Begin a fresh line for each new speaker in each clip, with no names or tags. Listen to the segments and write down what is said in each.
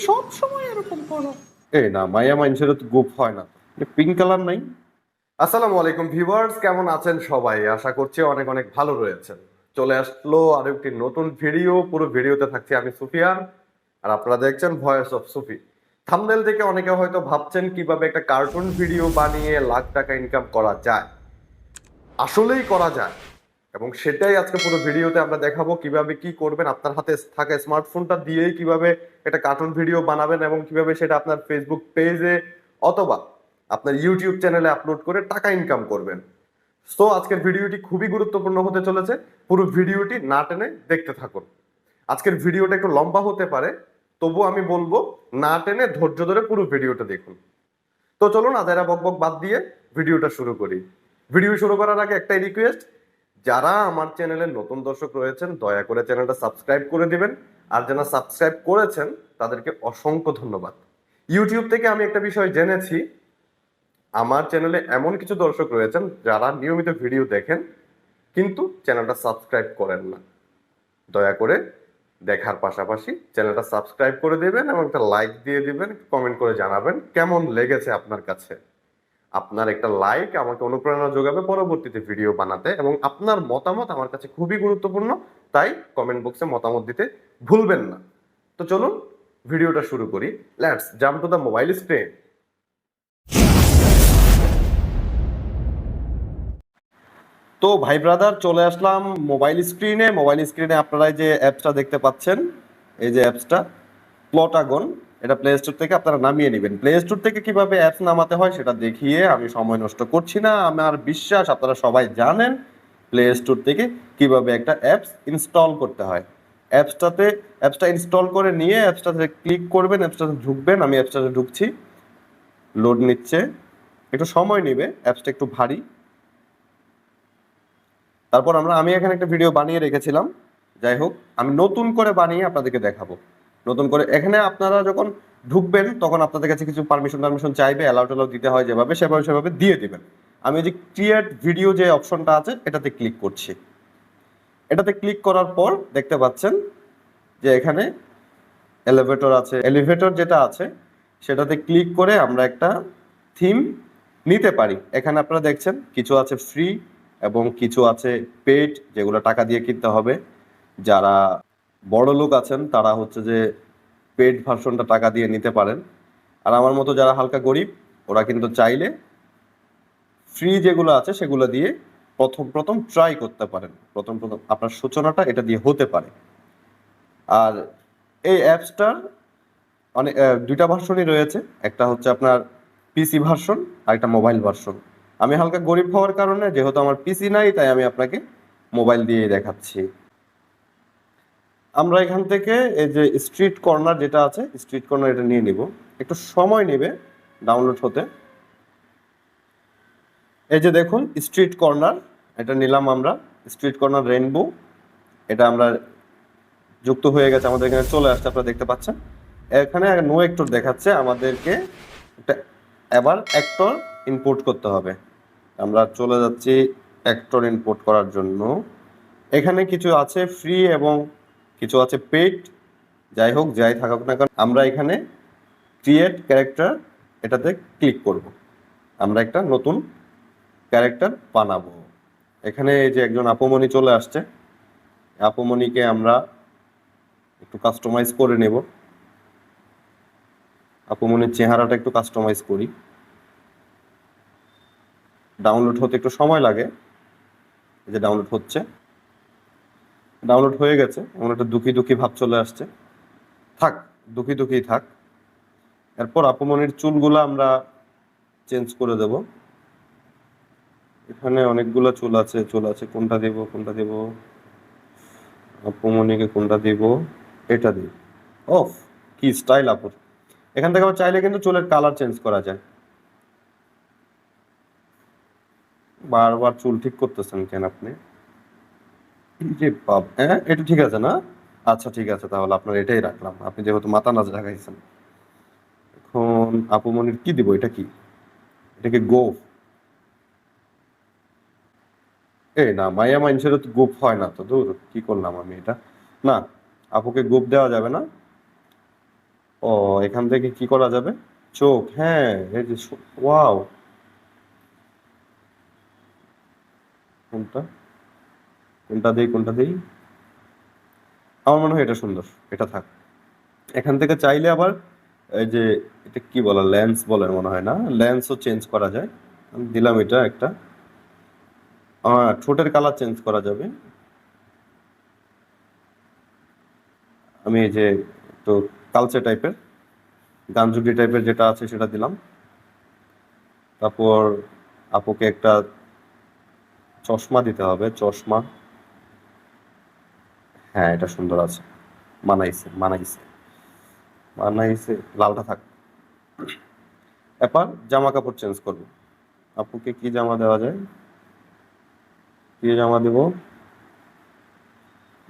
সব সময় এরকম করো? না, মাইয়া মানুষের তো গোপ হয় না। পিঙ্ক কালার নাই? আসসালামু আলাইকুম ভিউয়ার্স, কেমন আছেন সবাই? আশা করছি অনেক অনেক ভালো রয়েছেন। চলে আসলো আরো একটি নতুন ভিডিও। পুরো ভিডিওতে থাকছি আমি সুফিয়ান, আর আপনারা দেখছেন ভয়েস অফ সুফি। থাম্বনেল থেকে অনেকে হয়তো ভাবছেন কিভাবে একটা কার্টুন ভিডিও বানিয়ে লাখ টাকা ইনকাম করা যায়। আসলেই করা যায়, এবং সেটাই আজকে পুরো ভিডিওতে আমরা দেখাবো। কিভাবে কি করবেন, আপনার হাতে থাকা স্মার্টফোনটা দিয়েই কিভাবে একটা কার্টুন ভিডিও বানাবেন, এবং কিভাবে সেটা আপনার ফেসবুক পেজে অথবা আপনার ইউটিউব চ্যানেলে আপলোড করে টাকা ইনকাম করবেন। সো আজকের ভিডিওটি খুবই গুরুত্বপূর্ণ হতে চলেছে। পুরো ভিডিওটি না টেনে দেখতে থাকুন। আজকের ভিডিওটা একটু লম্বা হতে পারে, তবু আমি বলবো না টেনে ধৈর্য ধরে পুরো ভিডিওটা দেখুন। তো চলুন আজাইরা বকবক বাদ দিয়ে ভিডিওটা শুরু করি। ভিডিও শুরু করার আগে একটাই রিকোয়েস্ট, যারা আমার চ্যানেলে নতুন দর্শক রয়েছেন দয়া করে চ্যানেলটা সাবস্ক্রাইব করে দিবেন, আর যারা সাবস্ক্রাইব করেছেন তাদেরকে অসংখ্য ধন্যবাদ। ইউটিউব থেকে আমি একটা বিষয় জেনেছি, আমার চ্যানেলে এমন কিছু দর্শক রয়েছেন যারা নিয়মিত ভিডিও দেখেন কিন্তু চ্যানেলটা সাবস্ক্রাইব করেন না। দয়া করে দেখার পাশাপাশি চ্যানেলটা সাবস্ক্রাইব করে দেবেন এবং একটা লাইক দিয়ে দিবেন, কমেন্ট করে জানাবেন কেমন লেগেছে আপনার কাছে। আপনার একটা লাইক আমাকে অনুপ্রেরণা যোগাবে পরবর্তীতে ভিডিও বানাতে, এবং আপনার মতামত আমার কাছে খুবই গুরুত্বপূর্ণ। তাই কমেন্ট বক্সে মতামত দিতে ভুলবেন না। তো চলুন ভিডিওটা শুরু করি। Let's jump to the mobile screen. তো ভাই ব্রাদার, চলে আসলাম মোবাইল স্ক্রিনে। মোবাইল স্ক্রিনে আপনারা যে অ্যাপসটা দেখতে পাচ্ছেন, এই যে অ্যাপসটা প্লটাগন, এটা প্লে স্টোর থেকে আপনারা নামিয়ে নেবেন। প্লে স্টোর থেকে কিভাবে অ্যাপস নামাতে হয় সেটা দেখিয়ে আমি সময় নষ্ট করছি না। আমার বিশ্বাস আপনারা সবাই জানেন প্লে স্টোর থেকে কিভাবে একটা অ্যাপস ইনস্টল করতে হয়। অ্যাপসটা ইনস্টল করে নিয়ে অ্যাপসটাতে ক্লিক করবেন, অ্যাপসটাতে ঢুকবেন। আমি অ্যাপসটাতে ঢুকছি, লোড নিচ্ছে, একটু সময় নেবে, অ্যাপসটা একটু ভারী। তারপর আমি এখানে একটা ভিডিও বানিয়ে রেখেছিলাম। যাই হোক, আমি নতুন করে বানিয়ে আপনাদেরকে দেখাবো। নতুন করে এখানে আপনারা যখন ঢুকবেন তখন আপনাদের কাছে কিছু পারমিশন চাইবে, অ্যালাউ দিতে হয় যেভাবে, সেভাবে দিয়ে দিবেন। আমি যে ক্রিয়েট ভিডিও যে অপশনটা আছে এটাতে ক্লিক করছি। এটাতে ক্লিক করার পর দেখতে পাচ্ছেন যে এখানে এলিভেটর যেটা আছে সেটাতে ক্লিক করে আমরা একটা থিম নিতে পারি। এখানে আপনারা দেখছেন কিছু আছে ফ্রি এবং কিছু আছে পেড, যেগুলো টাকা দিয়ে কিনতে হবে। যারা বড় লোক আছেন তারা হচ্ছে যে পেড ভার্সনটা টাকা দিয়ে নিতে পারেন, আর আমার মতো যারা হালকা গরিব ওরা কিন্তু চাইলে ফ্রি যেগুলো আছে সেগুলো দিয়ে প্রথম ট্রাই করতে পারেন। প্রথম আপনার সূচনাটা এটা দিয়ে হতে পারে। আর এই অ্যাপসটার অনেক দুইটা ভার্সনই রয়েছে, একটা হচ্ছে আপনার পিসি ভার্সন আর একটা মোবাইল ভার্সন। আমি হালকা গরিব হওয়ার কারণে, যেহেতু আমার পিসি নাই, তাই আমি আপনাকে মোবাইল দিয়ে দেখাচ্ছি। আমরা এখান থেকে এই যে স্ট্রিট কর্নার যেটা আছে, স্ট্রিট কর্নার এটা নিয়ে নিব, একটু সময় নেবে ডাউনলোড হতে। এই যে দেখুন স্ট্রিট কর্নার, এটা নিলাম আমরা। স্ট্রিট কর্নার রেইনবো, এটা আমরা যুক্ত হয়ে গেছে, আমাদের এখানে চলে আসছে, আপনারা দেখতে পাচ্ছেন। এখানে নো অ্যাক্টর দেখাচ্ছে, আমাদেরকে একটা এবার অ্যাক্টর ইনপুট করতে হবে। আমরা চলে যাচ্ছি অ্যাক্টর ইনপুট করার জন্য। এখানে কিছু আছে ফ্রি এবং কিছু আছে পেড। যাই হোক, যাই থাকুক না কারণ আমরা এখানে ক্রিয়েট ক্যারেক্টার এটাতে ক্লিক করব। আমরা একটা নতুন ক্যারেক্টার বানাবো। এখানে এই যে একজন আপুমণি চলে আসছে, আপুমণিকে আমরা একটু কাস্টমাইজ করে নেব। আপুমণির চেহারাটা একটু কাস্টমাইজ করি। ডাউনলোড হতে একটু সময় লাগে, এই যে ডাউনলোড হচ্ছে, ডাউনলোড হয়ে গেছে। এমন একটা দুঃখী ভাব চলে আসছে। থাক, দুঃখী থাক। এরপর আপুমণির চুলগুলো আমরা চেঞ্জ করে দেব। এখানে অনেকগুলো চুল আছে, কোনটা দেব? আপুমণিকে কোনটা দিব? এটা দিই। ওফ, কি স্টাইল আপুর! এখান থেকে আবার চাইলে কিন্তু চুলের কালার চেঞ্জ করা যায়। বারবার চুল ঠিক করতেছেন কেন আপনি? হ্যাঁ, এটা ঠিক আছে না? আচ্ছা ঠিক আছে, তাহলে আপনার এটাই রাখলাম, আপনি যেহেতু মাথা নাচ ঢাকাইছেন। এখন আপুমনির কি দিব? এটা কি? এটাকে গোফ? না, মাইয়া মানুষের তো গোফ হয় না তো, দূর কি করলাম আমি এটা। না, আপুকে গোফ দেওয়া যাবে না। ও, এখান থেকে কি করা যাবে? চোখ, হ্যাঁ, এই যে ওয়াও। কোনটা কোনটা দেই, কোনটা দেই? আমার মনে হয় এটা সুন্দর, এটা থাক। এখান থেকে চাইলে আবার এই যে এটা কি বলে, লেন্স বলে মনে হয়, না লেন্সও চেঞ্জ করা যায়। আমি দিলাম এটা একটা। ঠোঁটের কালার চেঞ্জ করা যাবে। আমি এই যে একটু কালচে টাইপের, গাঞ্জুটি টাইপের যেটা আছে সেটা দিলাম। তারপর আপুকে একটা চশমা দিতে হবে, চশমা। হ্যাঁ, এটা সুন্দর আছে, মানাইছে মানাইছে মানাইছে। লালটা থাক। এবার জামা কাপড় চেঞ্জ করবো। আপুকে কি জামা দেওয়া যায়? কি জামা দেব?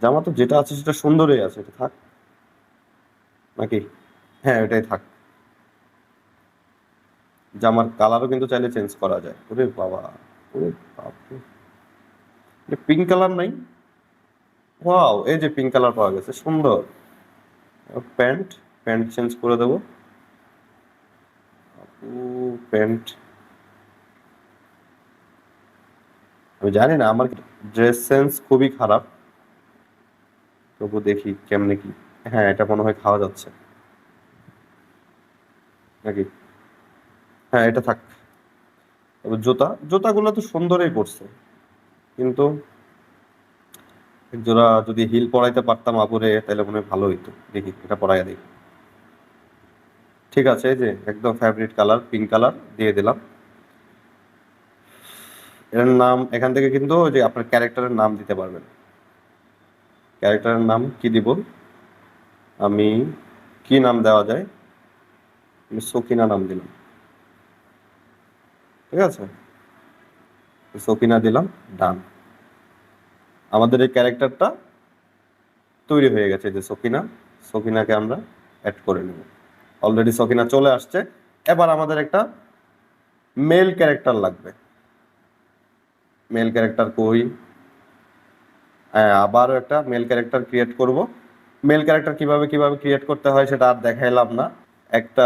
জামা তো যেটা আছে সেটা সুন্দরই আছে, এটা থাক নাকি? হ্যাঁ, এটাই থাক। জামার কালারও কিন্তু চাইলে চেঞ্জ করা যায়। ওরে বাবা, ওরে বাবা, পিঙ্ক কালার নাই? ওয়াও, এই যে পিঙ্ক কালার পাওয়া গেছে, সুন্দর। প্যান্ট, প্যান্ট চেঞ্জ করে দেবো। প্যান্ট, আমি জানি না, আমার ড্রেস সেন্স খুবই খারাপ, তবু দেখি কেমনে কি। হ্যাঁ, এটা মনে হয় খাওয়া যাচ্ছে নাকি? হ্যাঁ, এটা থাক। তবে জুতা, জুতাগুলো তো সুন্দরই পড়ছে, কিন্তু এক জোড়া যদি হিল পরাইতে পারতাম আপুরে তাহলে মনে হয় ভালো হইতো। দেখি এটা পরাইয়া দেখি। ঠিক আছে, এই যে একদম ফেভারিট কালার পিঙ্ক কালার দিয়ে দিলাম। এর নাম এখান থেকে কিন্তু ওই যে আপনার ক্যারেক্টারের নাম দিতে পারবেন। ক্যারেক্টারের নাম কি দিব? আমি কি নাম দেওয়া যায়? আমি সকিনা নাম দিলাম। ঠিক আছে, সকিনা দিলাম। ডান। আমাদের এই ক্যারেক্টারটা তৈরি হয়ে গেছে, যে সকিনা। সকিনাকে আমরা অ্যাড করে নেব। অলরেডি সকিনা চলে আসছে। এবার আমাদের একটা মেল ক্যারেক্টার লাগবে। মেল ক্যারেক্টার কই? হ্যাঁ, আবারও একটা মেল ক্যারেক্টার ক্রিয়েট করব। মেল ক্যারেক্টার কিভাবে কিভাবে ক্রিয়েট করতে হয় সেটা আর দেখাইলাম না। একটা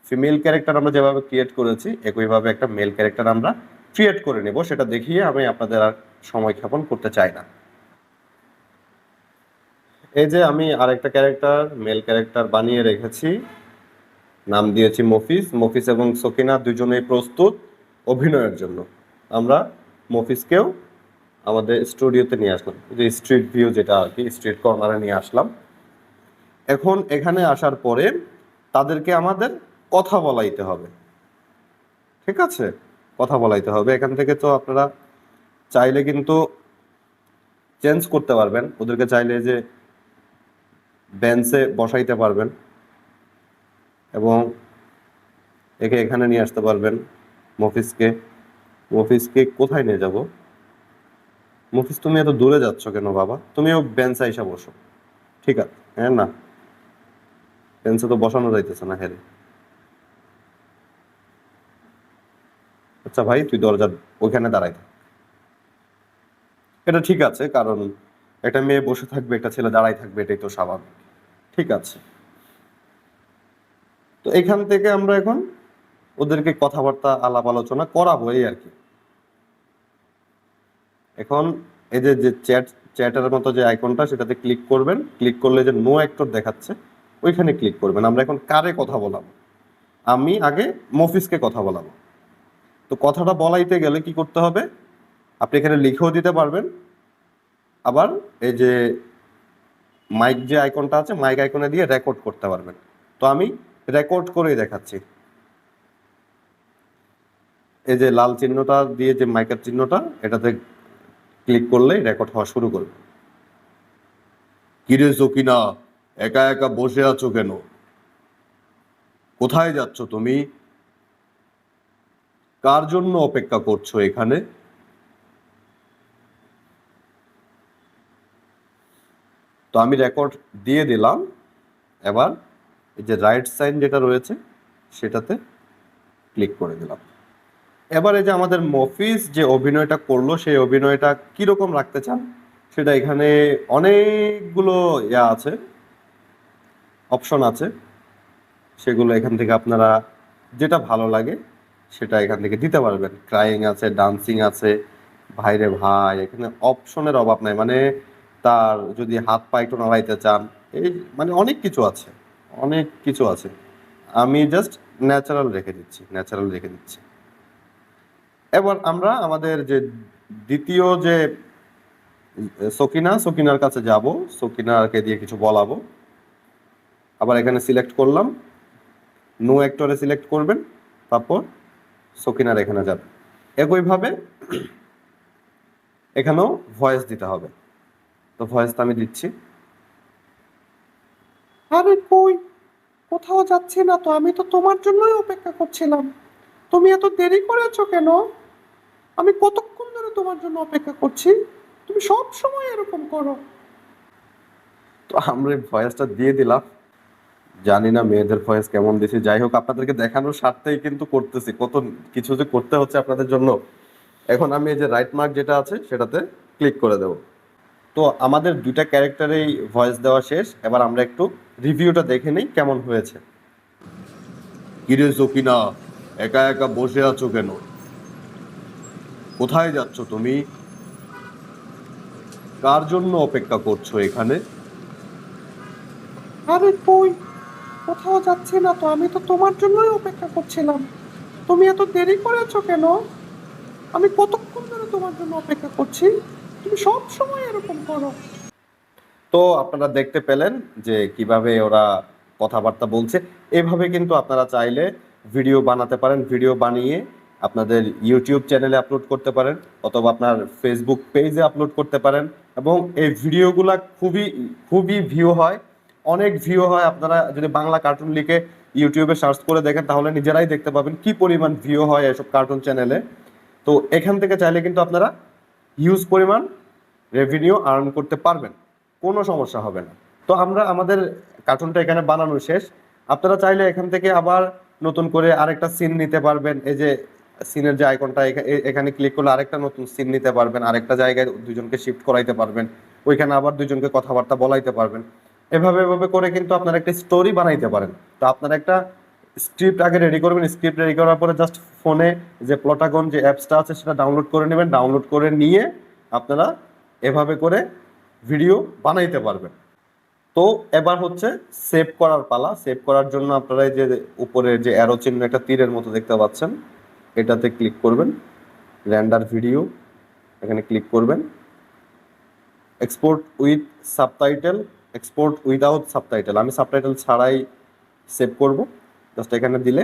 ফিমেল ক্যারেক্টার আমরা যেভাবে ক্রিয়েট করেছি একইভাবে একটা মেল ক্যারেক্টার আমরা ক্রিয়েট করে নেব, সেটা দেখিয়ে আমি আপনাদের আর সময় ক্ষেপণ করতে চাই না। এই যে আমি আরেকটা ক্যারেক্টার মেল ক্যারেক্টার বানিয়ে রেখেছি, নাম দিয়েছি মফিজ। মফিজ এবং সকিনা দুজনেই প্রস্তুত অভিনয়ের জন্য। আমরা মফিজকেও আমাদের স্টুডিওতে নিয়ে আসলাম, যে স্ট্রিট ভিউ যেটা আর কি, স্ট্রিট কর্নারে নিয়ে আসলাম। এখন এখানে আসার পরে তাদেরকে আমাদের কথা বলাইতে হবে। ঠিক আছে, কথা বলাইতে হবে। এখান থেকে তো আপনারা চাইলে কিন্তু চেঞ্জ করতে পারবেন, ওদেরকে চাইলে যে বেঞ্চে বসাইতে পারবেন এবং একে এখানে নিয়ে আসতে পারবেন। মফিজকে, মফিজকে কোথায় নিয়ে যাব? মফিজ, তুমি এত দূরে যাচ্ছ কেন বাবা? তুমিও বেঞ্চে আইসা বসো। ঠিক আছে, হ্যাঁ, না বেঞ্চে তো বসানো যাইতেছে না, হ্যাঁ। আচ্ছা ভাই, তুই দরজার ওইখানে দাঁড়াই থাক। এটা ঠিক আছে, কারণ একটা মেয়ে বসে থাকবে, একটা ছেলে দাঁড়াই থাকবে, এটাই তো স্বাভাবিক। ঠিক আছে, তো এখান থেকে আমরা এখন ওদেরকে কথাবার্তা আলাপ আলোচনা করাবো, এই আর কি। এখন এই যে যে চ্যাটের মতো যে আইকনটা, সেটাতে ক্লিক করবেন। ক্লিক করলে যে নো অ্যাক্টর দেখাচ্ছে, ওইখানে ক্লিক করবেন। আমরা এখন কারে কথা বলাবো? আমি আগে মফিজকে কথা বলাবো। তো কথাটা বলাইতে গেলে কি করতে হবে? আপনি এখানে লিখেও দিতে পারবেন, আবার এই যে মাইক যে আইকনটা আছে, মাইক আইকনে দিয়ে রেকর্ড করতে পারবেন। তো আমি রেকর্ড করেই দেখাচ্ছি। এই যে লাল চিহ্নটা দিয়ে যে মাইকের চিহ্নটা, এটাতে ক্লিক করলেই রেকর্ড হওয়া শুরু করবে। কিরে সকিনা, একা একা বসে আছো কেন? কোথায় যাচ্ছ তুমি? কার জন্য অপেক্ষা করছো এখানে? তো আমি রেকর্ড দিয়ে দিলাম। এবার এই যে রাইট সাইন যেটা রয়েছে সেটাতে ক্লিক করে দিলাম। এবার এই যে আমাদের মফিজ যে অভিনয়টা করলো, সেই অভিনয়টা কিরকম রাখতে চান সেটা এখানে অনেকগুলো আছে, অপশন আছে। সেগুলো এখান থেকে আপনারা যেটা ভালো লাগে সেটা এখান থেকে দিতে পারবেন। ক্রাইং আছে, ডান্সিং আছে, ভাইরে ভাই এখানে অপশনের অভাব নাই। মানে তার যদি হাত পা একটু নাড়াইতে চান, এই মানে অনেক কিছু আছে, অনেক কিছু আছে। আমি জাস্ট ন্যাচারাল রেখে দিচ্ছি। এবার আমরা আমাদের যে দ্বিতীয় যে সকিনার কাছে যাব, সকিনাকে দিয়ে কিছু বলাবো। আবার এখানে সিলেক্ট করলাম, নো অ্যাক্টরে সিলেক্ট করবেন, তারপর সকিনার এখানে যাবেন। একইভাবে এখানেও ভয়েস দিতে হবে। তো ভয়েসটা আমি দিচ্ছি। আরে কই, কোথাও যাচ্ছি না তো, আমি তো তোমার জন্যই অপেক্ষা করছিলাম। তুমি এত দেরি করেছো কেন? আমি কতক্ষণ ধরে তোমার জন্য অপেক্ষা করছি। তুমি সব সময় এরকম করো। তো আমরা ভয়েসটা দিয়ে দিলাম। জানি না মেয়েদের ভয়েস কেমন দিছি, যাই হোক আপনাদেরকে দেখানোর স্বার্থেই কিন্তু করতেছি, কত কিছু যে করতে হচ্ছে আপনাদের জন্য। এখন আমি এই যে রাইট মার্ক যেটা আছে সেটাতে ক্লিক করে দেব। তো আমাদের দুইটা ক্যারেক্টারেই ভয়েস দেওয়া শেষ। এবার আমরা একটু রিভিউটা দেখে নিই কেমন হয়েছে। কিরে সকিনা, একা একা বসে আছো কেন? কোথায় যাচ্ছ তুমি? কার জন্য অপেক্ষা করছো এখানে? আরে কই, কোথাও যাচ্ছি না তো, আমি তো তোমার জন্যই অপেক্ষা করছিলাম। তুমি এত দেরি করেছো কেন? আমি কতক্ষণ ধরে তোমার জন্য অপেক্ষা করছি। তুমি সব সময় এরকম করো। তো আপনারা দেখতে পেলেন যে কিভাবে ওরা কথাবার্তা বলছে। এভাবে কিন্তু আপনারা চাইলে ভিডিও বানাতে পারেন। ভিডিও বানিয়ে আপনাদের ইউটিউব চ্যানেলে আপলোড করতে পারেন, অথবা আপনার ফেসবুক পেজে আপলোড করতে পারেন। এবং এই ভিডিওগুলা খুবই খুবই ভিউ হয়, অনেক ভিউ হয়। আপনারা যদি বাংলা কার্টুন লিখে ইউটিউবে সার্চ করে দেখেন তাহলে নিজেরাই দেখতে পাবেন কি পরিমাণ ভিউ হয় এসব কার্টুন চ্যানেলে। তো এখান থেকে চাইলে কিন্তু আপনারা হিউজ পরিমাণ রেভিনিউ আর্ন করতে পারবেন, কোনো সমস্যা হবে না। তো আমরা আমাদের কার্টুনটা এখানে বানানো শেষ। আপনারা চাইলে এখান থেকে আবার নতুন করে আরেকটা সিন নিতে পারবেন। এই যে সিনের যে আইকনটা, এখানে ক্লিক করলে আরেকটা নতুন সিন নিতে পারবেন, আরেকটা জায়গায় দুজনকে শিফট করাইতে পারবেন, ওইখানে আবার দুজনকে কথাবার্তা বলাইতে পারবেন। এভাবে এভাবে করে কিন্তু আপনারা একটা স্টোরি বানাইতে পারেন। তো আপনারা একটা স্ক্রিপ্ট আগে রেডি করবেন। স্ক্রিপ্ট রেডি করার পরে জাস্ট ফোনে যে প্লটাগন যে অ্যাপসটা আছে সেটা ডাউনলোড করে নেবেন। ডাউনলোড করে নিয়ে আপনারা এভাবে করে ভিডিও বানাইতে পারবেন। তো এবার হচ্ছে সেভ করার পালা। সেভ করার জন্য আপনারা এই যে উপরে যে অ্যারো চিহ্ন একটা তীরের মতো দেখতে পাচ্ছেন, এটাতে ক্লিক করবেন। রেন্ডার ভিডিও, এখানে ক্লিক করবেন। Export with subtitle, export without subtitle. আমি সাবটাইটেল ছাড়াই সেভ করব। জাস্ট এখানে দিলে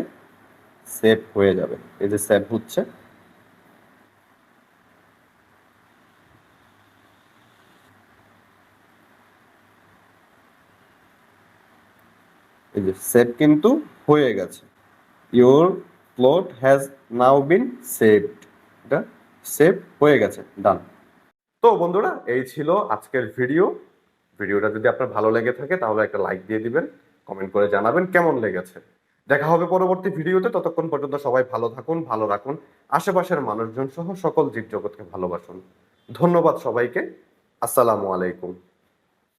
সেভ হয়ে যাবে। এই যে সেভ হচ্ছে। এই যে সেভ কিন্তু হয়ে গেছে। Your plot has now bin saved. এটা সেভ হয়ে গেছে, ডান। তো বন্ধুরা, এই ছিল আজকের ভিডিও। ভিডিওটা যদি আপনার ভালো লেগে থাকে তাহলে একটা লাইক দিয়ে দিবেন, কমেন্ট করে জানাবেন কেমন লেগেছে। দেখা হবে পরবর্তী ভিডিওতে। ততক্ষণ পর্যন্ত সবাই ভালো থাকুন, ভালো রাখুন, আশেপাশের মানুষজন সহ সকল জীবজগৎকে ভালোবাসুন। ধন্যবাদ সবাইকে। আসসালামু আলাইকুম।